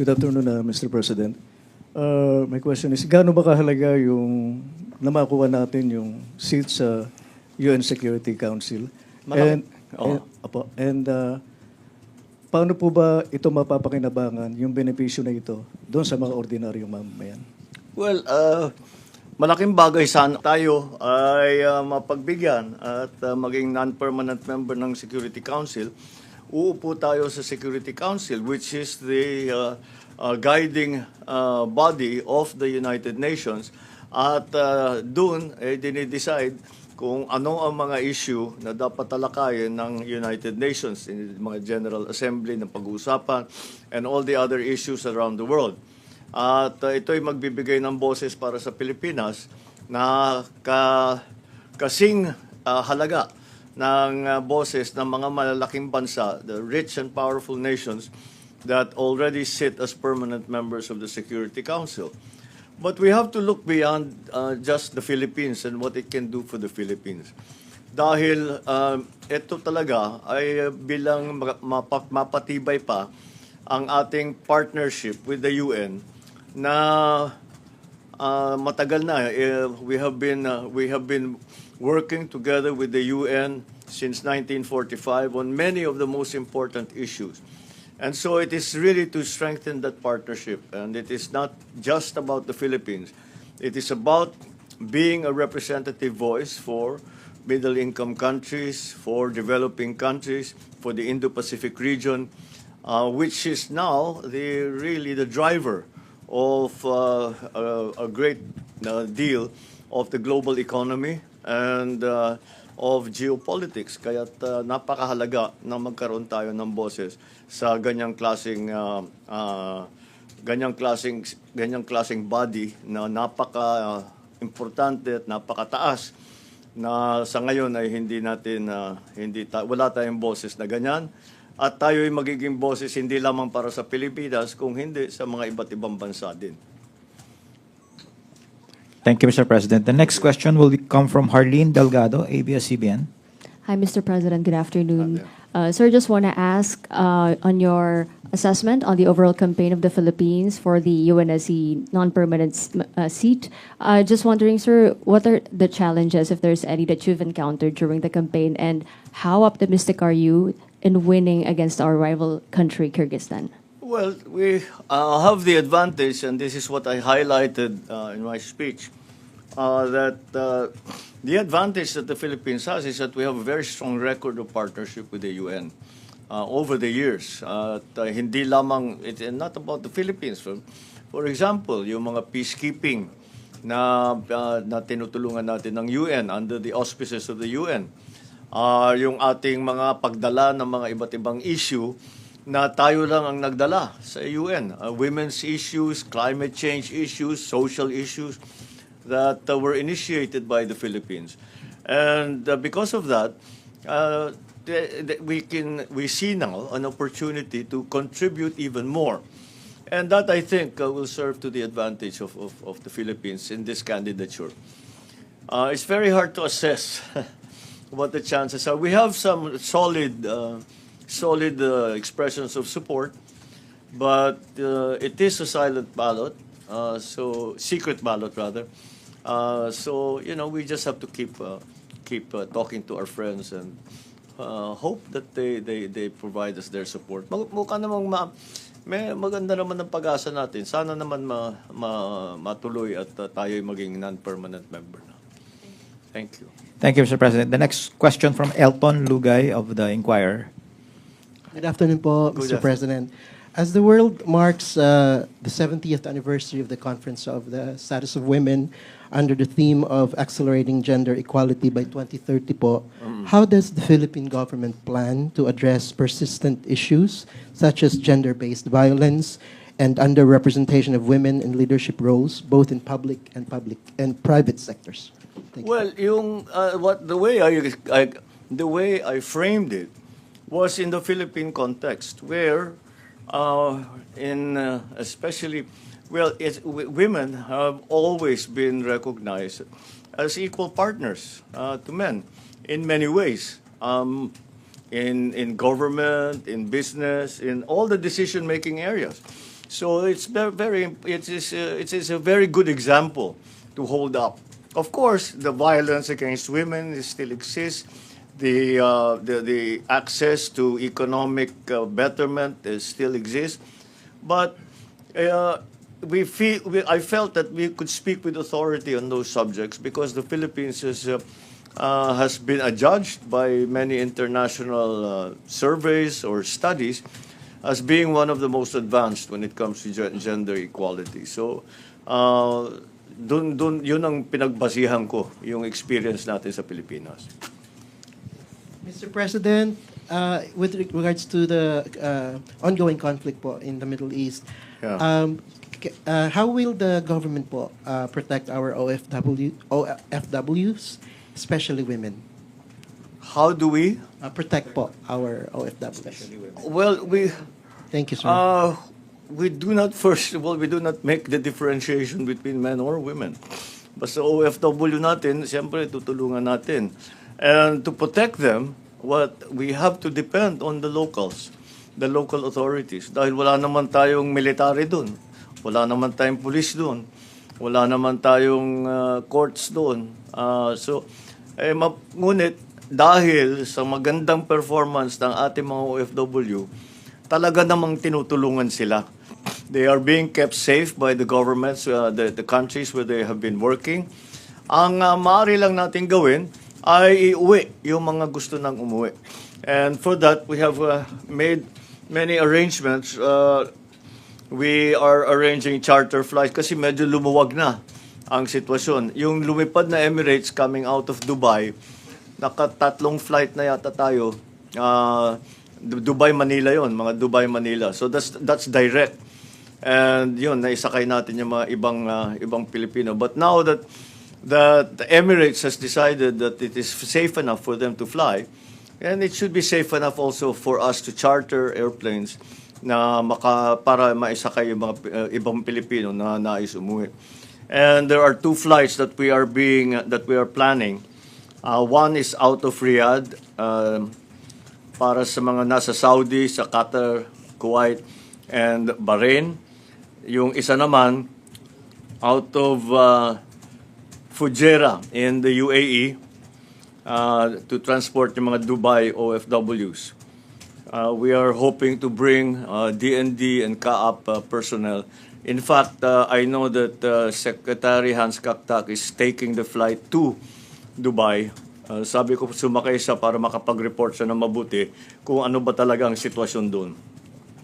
Good afternoon, Mr. President. My question is, gaano ba kahalaga yung namakuha natin yung seat sa UN Security Council? Malaki. Paano po ba ito mapapakinabangan yung benepisyo na ito doon sa mga ordinaryong mamamayan? Well, malaking bagay sana tayo ay mapagbigyan at maging non-permanent member ng Security Council. Uupo tayo sa Security Council, which is the guiding body of the United Nations. At doon, dinidecide kung ano ang mga issue na dapat talakayin ng United Nations, in mga General Assembly ng pag-uusapan, and all the other issues around the world. At ito'y magbibigay ng boses para sa Pilipinas na kasing halaga ng boses ng mga malalaking bansa, the rich and powerful nations that already sit as permanent members of the Security Council. But we have to look beyond just the Philippines and what it can do for the Philippines. Dahil ito talaga ay bilang mapatibay pa ang ating partnership with the UN na matagal na. We have been working together with the UN since 1945 on many of the most important issues. And so it is really to strengthen that partnership. And it is not just about the Philippines. It is about being a representative voice for middle-income countries, for developing countries, for the Indo-Pacific region, which is now really the driver of a great deal of the global economy and of geopolitics. Kaya't napakahalaga na magkaroon tayo ng boses sa ganyang klaseng body na napaka importante at napakataas na sa ngayon ay wala tayong boses na ganyan, at tayo ay magiging boses hindi lamang para sa Pilipinas kung hindi sa mga iba't ibang bansa din. Thank you, Mr. President. The next question will come from Harleen Delgado, ABS-CBN. Hi, Mr. President. Good afternoon. Sir, just want to ask on your assessment on the overall campaign of the Philippines for the UNSC non-permanent seat. Just wondering, sir, what are the challenges, if there's any, that you've encountered during the campaign, and how optimistic are you in winning against our rival country, Kyrgyzstan? Well, we have the advantage, and this is what I highlighted in my speech, that the advantage that the Philippines has is that we have a very strong record of partnership with the UN over the years. Hindi lamang, it's not about the Philippines. For example, yung mga peacekeeping na tinutulungan natin ng UN under the auspices of the UN. Yung ating mga pagdala ng mga iba't ibang issue na tayo lang ang nagdala sa UN. Women's issues, climate change issues, social issues that were initiated by the Philippines. And because of that, we see now an opportunity to contribute even more. And that, I think, will serve to the advantage of the Philippines in this candidature. It's very hard to assess what the chances are. We have some solid expressions of support, but it is a silent ballot, so secret ballot rather. So we just have to keep talking to our friends and hope that they provide us their support. Mukha namang maganda naman ang pag-asa natin. Sana naman matuloy at tayo'y maging non-permanent member na. Thank you. Thank you, Mr. President. The next question from Elton Lugay of The Inquirer. Good afternoon po, Mr. President. As the world marks the 70th anniversary of the Conference of the Status of Women under the theme of accelerating gender equality by 2030 po, how does the Philippine government plan to address persistent issues such as gender-based violence and underrepresentation of women in leadership roles, both in public and private sectors? Thank you. Well, the way I framed it was in the Philippine context, where women have always been recognized as equal partners to men in many ways, in government, in business, in all the decision-making areas. So it's it is a very good example to hold up. Of course, the violence against women still exists. The access to economic betterment still exists, but I felt that we could speak with authority on those subjects because the Philippines has been adjudged by many international surveys or studies as being one of the most advanced when it comes to gender equality. So, yun ang pinagbasihan ko, yung experience natin sa Pilipinas. Mr. President, with regards to the ongoing conflict po in the Middle East, Yeah. how will the government po protect our OFWs, especially women? How do we? Protect po our OFWs. Well, Thank you, sir. we do not make the differentiation between men or women. Basta OFW natin, siyempre tutulungan natin. And to protect them, we have to depend on the locals, the local authorities. Dahil wala naman tayong military doon, wala naman tayong police doon, wala naman tayong courts doon. Ngunit dahil sa magandang performance ng ating mga OFW, talaga namang tinutulungan sila. They are being kept safe by the governments, the countries where they have been working. Ang maaari lang natin gawin ay iuwi yung mga gusto nang umuwi. And for that, we have made many arrangements. We are arranging charter flights kasi medyo lumuwag na ang sitwasyon. Yung lumipad na Emirates coming out of Dubai, nakatatlong flight na yata tayo. Dubai-Manila yon, mga Dubai-Manila. So that's direct. And yun, naisakay natin yung mga ibang Pilipino. But now that the Emirates has decided that it is safe enough for them to fly, and it should be safe enough also for us to charter airplanes na para maisakay yung mga ibang Pilipino na nais umuwi. And there are 2 flights that we are planning. One is out of Riyadh para sa mga nasa Saudi, sa Qatar, Kuwait, and Bahrain. Yung isa naman out of Fujairah in the UAE to transport yung mga Dubai OFWs. We are hoping to bring DND and CAAP personnel. In fact, I know that Secretary Hans Kaktak is taking the flight to Dubai. Sabi ko sumakay siya para makapag-report siya ng mabuti kung ano ba talaga ang sitwasyon doon.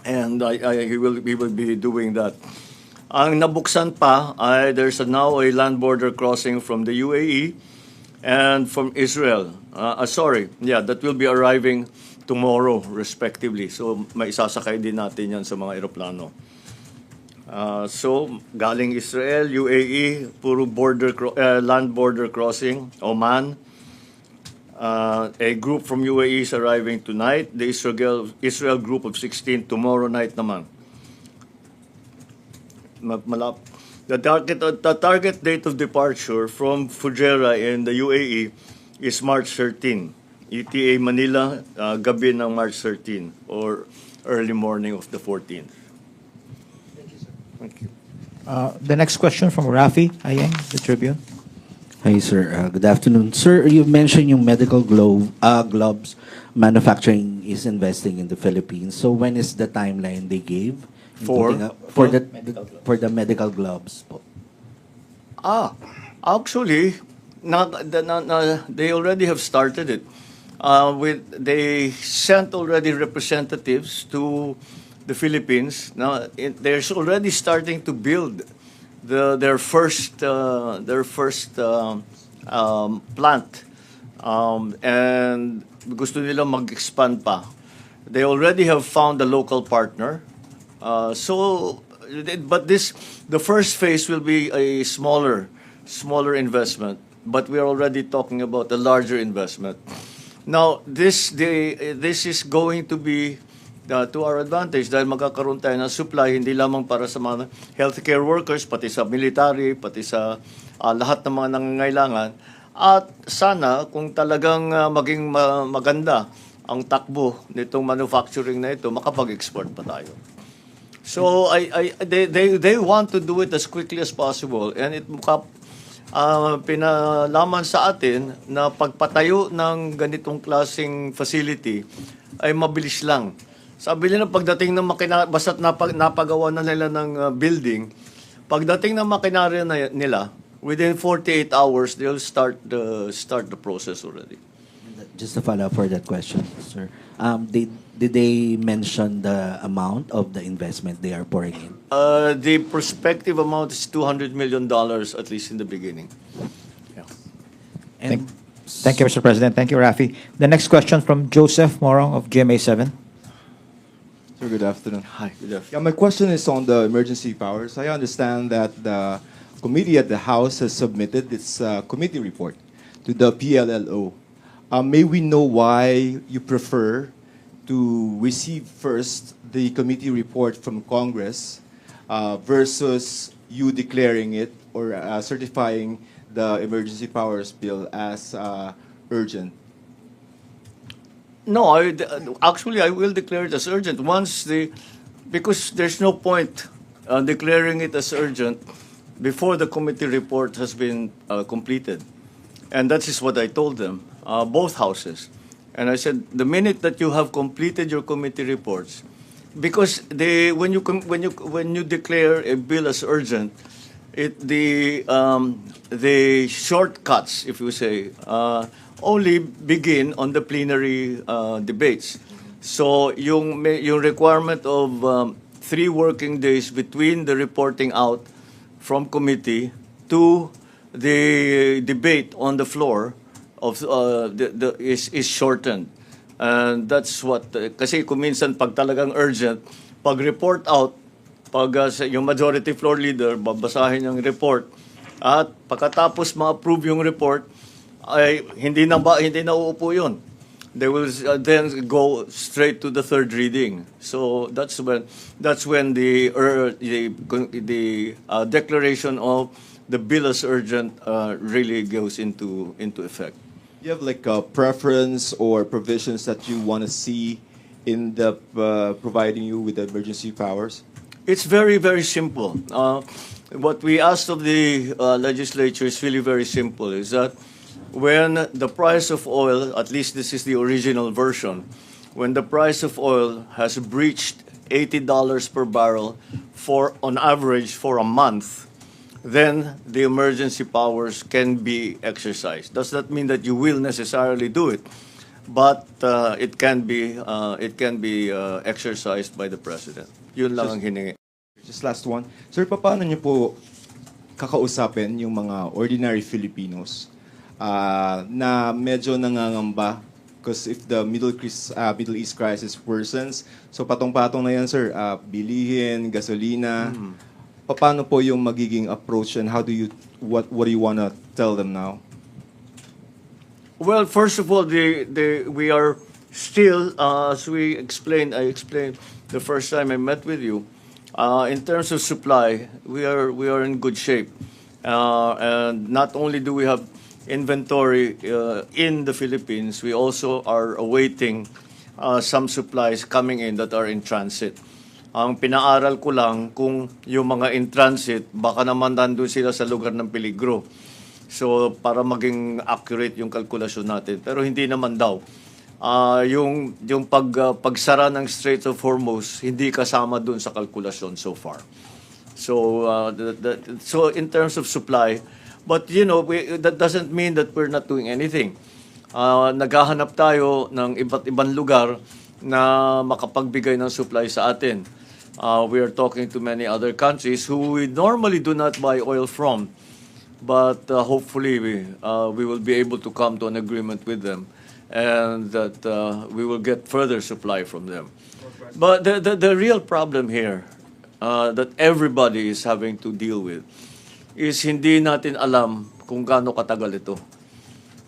And he will be doing that. Ang nabuksan pa ay there's now a land border crossing from the UAE and from Israel. That will be arriving tomorrow respectively. So may isasakay din natin yan sa mga eroplano. So galing Israel, UAE, puro land border crossing. Oman, a group from UAE is arriving tonight. The Israel group of 16 tomorrow night naman. The target date of departure from Fujairah in the UAE is March 13. ETA Manila, gabi ng March 13 or early morning of the 14th. Thank you. The next question from Rafi Ayeng, the Tribune. Hi, sir. Good afternoon. Sir, you mentioned yung medical gloves manufacturing is investing in the Philippines. So when is the timeline they gave? For the medical gloves po. Actually, they already have started it. They sent already representatives to the Philippines. Now they're already starting to build their first plant, and gusto nila mag-expand pa. They already have found a local partner. But the first phase will be a smaller investment, but we are already talking about a larger investment. Now, this is going to be to our advantage dahil magkakaroon tayo ng supply hindi lamang para sa mga healthcare workers, pati sa military, pati sa lahat ng mga nangangailangan. At sana kung talagang maging maganda ang takbo nitong manufacturing na ito, makapag-export pa tayo. So they want to do it as quickly as possible, and it mukha pinalaman sa atin na pagpatayo ng ganitong klaseng facility ay mabilis lang. Sabi nila pagdating ng makina, basta't napagawa na nila ng building, pagdating ng makinarya nila, within 48 hours they'll start the process already. Just a follow-up for that question, sir. Did they mention the amount of the investment they are pouring in? The prospective amount is $200 million, at least in the beginning. Yeah. And Thank you, Mr. President. Thank you, Rafi. The next question from Joseph Morong of GMA7. Sir, good afternoon. Hi, good afternoon. Yeah, my question is on the emergency powers. I understand that the committee at the House has submitted its committee report to the PLLO. May we know why you prefer to receive first the committee report from Congress versus you declaring it or certifying the emergency powers bill as urgent? No, actually, I will declare it as urgent because there's no point declaring it as urgent before the committee report has been completed. And that is what I told them, both houses. And I said, the minute that you have completed your committee reports, because when you declare a bill as urgent, the shortcuts, if you say, only begin on the plenary debates. So yung requirement of 3 working days between the reporting out from committee to the debate on the floor is shortened. And that's what, kasi kung minsan pag talagang urgent, pag report out, pag yung majority floor leader, babasahin yung report, at pagkatapos ma-approve yung report, ay hindi na uupo yun. They will then go straight to the third reading. So that's when the declaration of the bill as urgent really goes into effect. Do you have like a preference or provisions that you want to see in the providing you with the emergency powers? It's very, very simple. What we asked of the legislature is really very simple, is that when the price of oil, at least this is the original version, when the price of oil has breached $80 per barrel on average for a month, then the emergency powers can be exercised. Does that mean that you will necessarily do it? But it can be exercised by the president. Yun lang ang hiningi. Just last one. Sir, paano niyo po kakausapin yung mga ordinary Filipinos na medyo nangangamba? Because if the Middle East crisis worsens, so patong-patong na yan, sir. Bilihin, gasolina. Paano po yung magiging approach and what do you want to tell them now? Well, first of all, we are still, as I explained the first time I met with you, in terms of supply, we are in good shape. And not only do we have inventory in the Philippines, we also are awaiting some supplies coming in that are in transit. Ang pinaaral ko lang kung yung mga in transit, baka naman nandun sila sa lugar ng peligro. So, para maging accurate yung kalkulasyon natin. Pero hindi naman daw. Yung pagsara ng Strait of Hormuz, hindi kasama dun sa kalkulasyon so far. So, so in terms of supply, but that doesn't mean that we're not doing anything. Naghahanap tayo ng iba't ibang lugar na makapagbigay ng supply sa atin. We are talking to many other countries who we normally do not buy oil from. But hopefully we will be able to come to an agreement with them, and that we will get further supply from them. But the real problem here that everybody is having to deal with is hindi natin alam kung gaano katagal ito.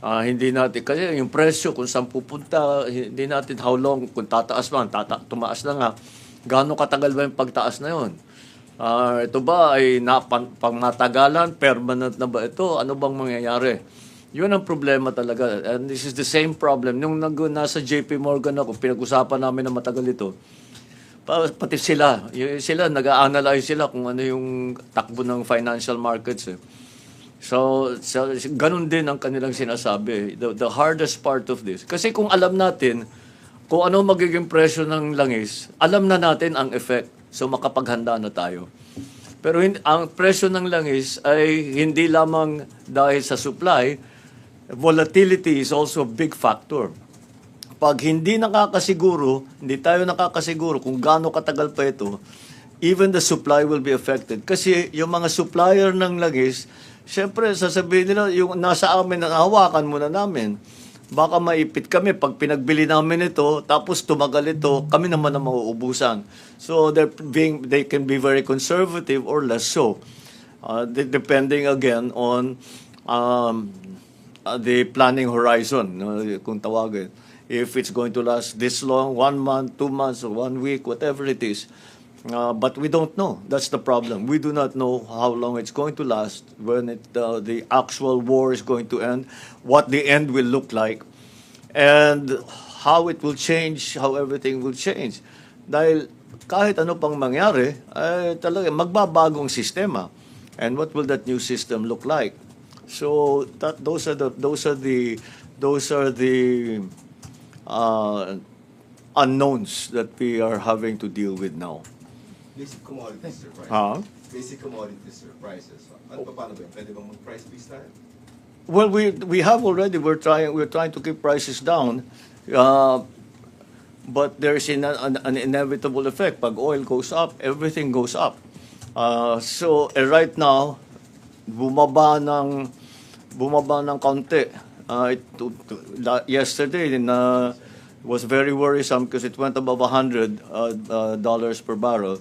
Hindi natin, kasi yung presyo kung saan pupunta, hindi natin how long, kung tataas man, tumaas na nga, gaano katagal ba yung pagtaas na yun? Ito ba ay pangmatagalan, permanent na ba ito? Ano bang mangyayari? Yun ang problema talaga. And this is the same problem. Nung nasa JP Morgan ako, pinag-usapan namin na matagal ito. pati sila, sila nag-a-analyze sila kung ano yung takbo ng financial markets. So ganun din ang kanilang sinasabi. The hardest part of this. Kasi kung alam natin kung ano magiging presyo ng langis, alam na natin ang effect. So makapaghanda na tayo. Pero ang presyo ng langis ay hindi lamang dahil sa supply, volatility is also a big factor. Pag hindi tayo nakakasiguro kung gaano katagal pa ito, even the supply will be affected. Kasi yung mga supplier ng langis, syempre sasabihin nila, yung nasa amin, hawakan muna namin. Baka maipit kami pag pinagbili namin ito, tapos tumagal ito, kami naman ang mauubusan. So they can be very conservative or less so. Depending again on the planning horizon, kung tawagin. If it's going to last this long, 1 month, 2 months, or 1 week, whatever it is. But we don't know. That's the problem. We do not know how long it's going to last, when the actual war is going to end, what the end will look like, and how it will change, how everything will change. Dahil kahit ano pang mangyari, ay talaga magbabagong sistema. And what will that new system look like? So those are the unknowns that we are having to deal with now. Basic commodities, sir, prices. Huh? Basic commodities, sir, prices. Ano pa, paano ba? Pwede bang mag-price freeze tayo? Well, we have already. We're trying to keep prices down, but there's an inevitable effect. Pag oil goes up, everything goes up. So right now, bumaba ng kaunti. Yesterday, was very worrisome because it went above $100 per barrel,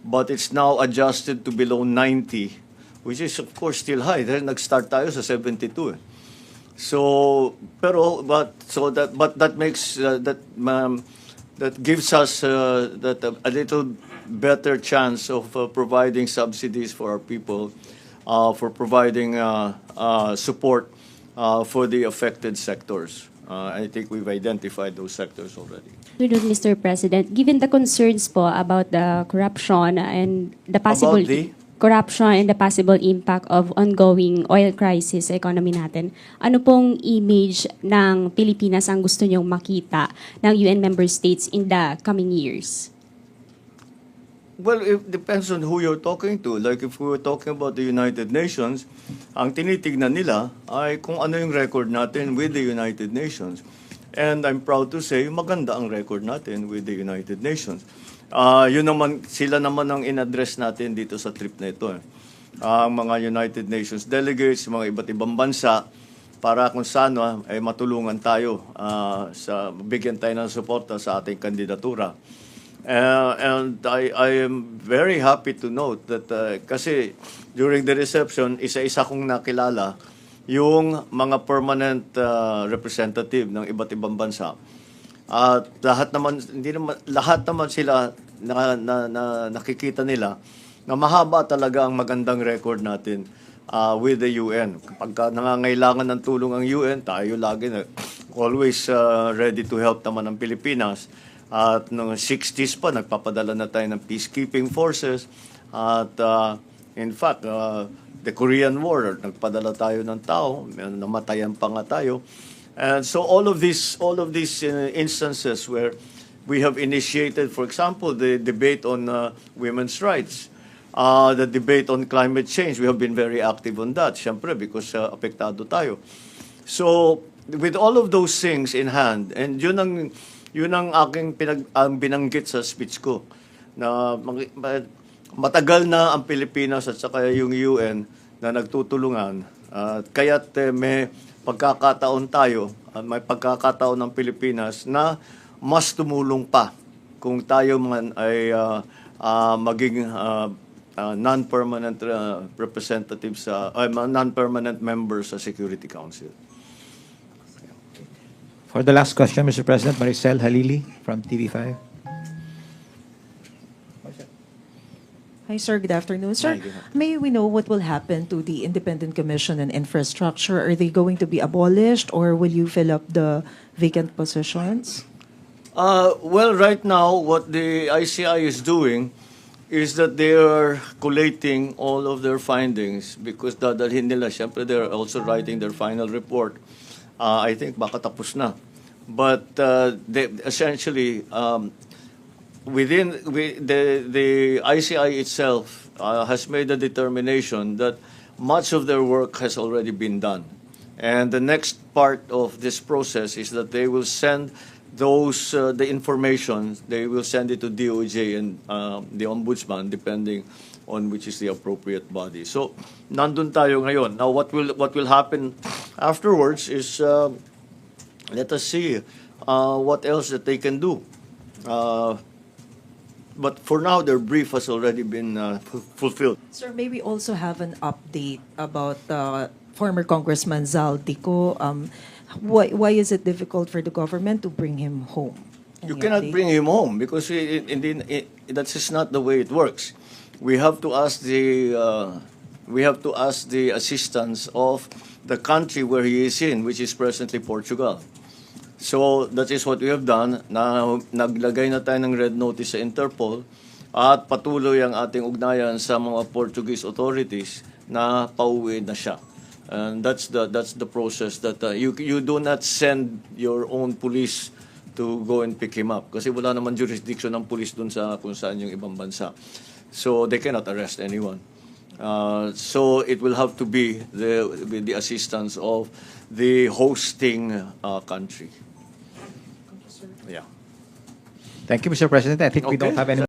but it's now adjusted to below 90, which is of course still high. Dahil nag-start tayo sa 72. So, that makes that gives us a little better chance of providing subsidies for our people, for providing support for the affected sectors. I think we've identified those sectors already. Mr. President, given the concerns po about the corruption and the possible About the? corruption and the possible impact of ongoing oil crisis sa economy natin, ano pong image ng Pilipinas ang gusto niyong makita ng UN member states in the coming years? Well, it depends on who you're talking to. Like if we were talking about the United Nations, ang tinitignan nila ay kung ano yung record natin with the United Nations. And I'm proud to say, maganda ang record natin with the United Nations. Sila naman ang in-address natin dito sa trip na ito. Ang mga United Nations delegates, mga iba't ibang bansa, para kung saan ay matulungan tayo, bigyan tayo ng suporta sa ating kandidatura. And I am very happy to note that kasi during the reception, isa-isa kong nakilala yung mga permanent representative ng iba't ibang bansa. At lahat naman sila nakikita nila na mahaba talaga ang magandang record natin with the UN. Pagka nangangailangan ng tulong ang UN, tayo lagi always ready to help naman ang Pilipinas. At noong 60s pa, nagpapadala na tayo ng peacekeeping forces. At in fact, the Korean War, nagpadala tayo ng tao, namatayan pa nga tayo. And so all of these instances where we have initiated, for example, the debate on women's rights, the debate on climate change, we have been very active on that, syempre, because apektado tayo. So with all of those things in hand, and yun ang aking binanggit sa speech ko, na matagal na ang Pilipinas at saka yung UN na nagtutulungan. Kaya't may pagkakataon tayo, may pagkakataon ng Pilipinas na mas tumulong pa kung tayo man ay maging non-permanent representatives, non-permanent members sa Security Council. For the last question, Mr. President, Maricel Halili from TV5. Hi, sir. Good afternoon. Sir, may we know what will happen to the Independent Commission on Infrastructure? Are they going to be abolished or will you fill up the vacant positions? Well, right now, what the ICI is doing is that they are collating all of their findings because dadalhin nila. Siyempre, they're also writing their final report. I think baka tapos na. But they essentially, the ICI itself has made a determination that much of their work has already been done. And the next part of this process is that they will send those the information, they will send it to DOJ and the Ombudsman, depending on which is the appropriate body. So, nandun tayo ngayon. Now, what will happen afterwards is let us see what else that they can do. But for now, their brief has already been fulfilled. Sir, may we also have an update about former Congressman Zaldico? Why is it difficult for the government to bring him home? You Any cannot update? bring him home because that's just not the way it works. We have to ask the assistance of the country where he is in, which is presently Portugal. So that is what we have done. Naglagay na tayo ng red notice sa Interpol at patuloy ang ating ugnayan sa mga Portuguese authorities na pauwi na siya. And that's the process that you do not send your own police to go and pick him up kasi wala naman jurisdiction ng police dun sa kung saan yung ibang bansa. So they cannot arrest anyone. So it will have to be with the assistance of the hosting country. Yeah. Thank you, Mr. President. I think we don't Okay. have any